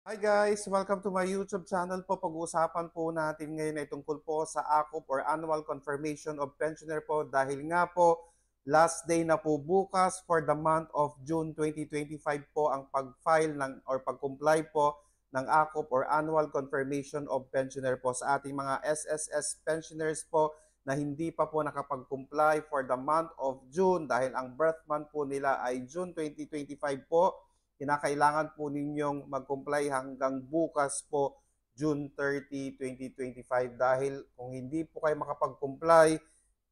Hi guys! Welcome to my YouTube channel po. Pag-uusapan po natin ngayon ay tungkol po sa AKOP or Annual Confirmation of Pensioner po dahil nga po last day na po bukas for the month of June 2025 po ang pag-file ng or pag-comply po ng AKOP or Annual Confirmation of Pensioner po sa ating mga SSS pensioners po na hindi pa po nakapag-comply for the month of June dahil ang birth month po nila ay June 2025 po. Kinakailangan po ninyong mag-comply hanggang bukas po, June 30, 2025 dahil kung hindi po kayo makapag-comply,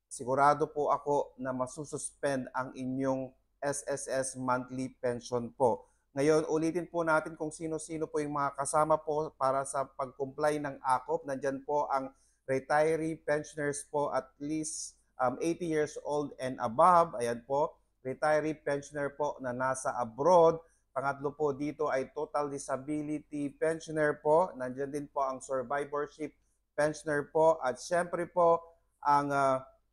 sigurado po ako na masususpend ang inyong SSS monthly pension po. Ngayon, ulitin po natin kung sino-sino po yung mga kasama po para sa pag-comply ng AKOP. Nandyan po ang retiree pensioners po at least 80 years old and above. Ayan po, retiree pensioner po na nasa abroad. Pangatlo po dito ay total disability pensioner po. Nandiyan din po ang survivorship pensioner po. At syempre po ang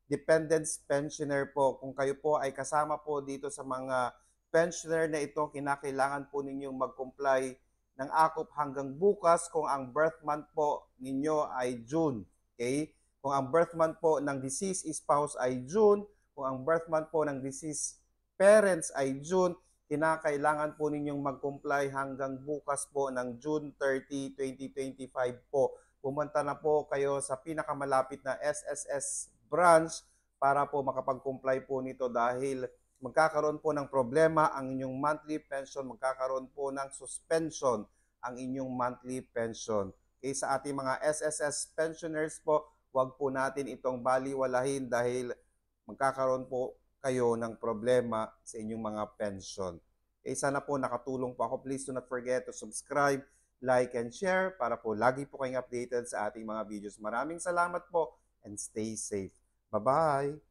dependents pensioner po. Kung kayo po ay kasama po dito sa mga pensioner na ito, kinakailangan po ninyong mag-comply ng AKOP hanggang bukas kung ang birth month po ninyo ay June. Okay? Kung ang birth month po ng deceased spouse ay June, kung ang birth month po ng deceased parents ay June, kinakailangan po ninyong mag-comply hanggang bukas po ng June 30, 2025 po. Pumunta na po kayo sa pinakamalapit na SSS branch para po makapag-comply po nito dahil magkakaroon po ng problema ang inyong monthly pension, magkakaroon po ng suspension ang inyong monthly pension. Okay, sa ating mga SSS pensioners po, wag po natin itong baliwalahin dahil magkakaroon po kayo ng problema sa inyong mga pension. Eh, sana po nakatulong po ako. Please do not forget to subscribe, like, and share para po lagi po kayong updated sa ating mga videos. Maraming salamat po and stay safe. Bye-bye!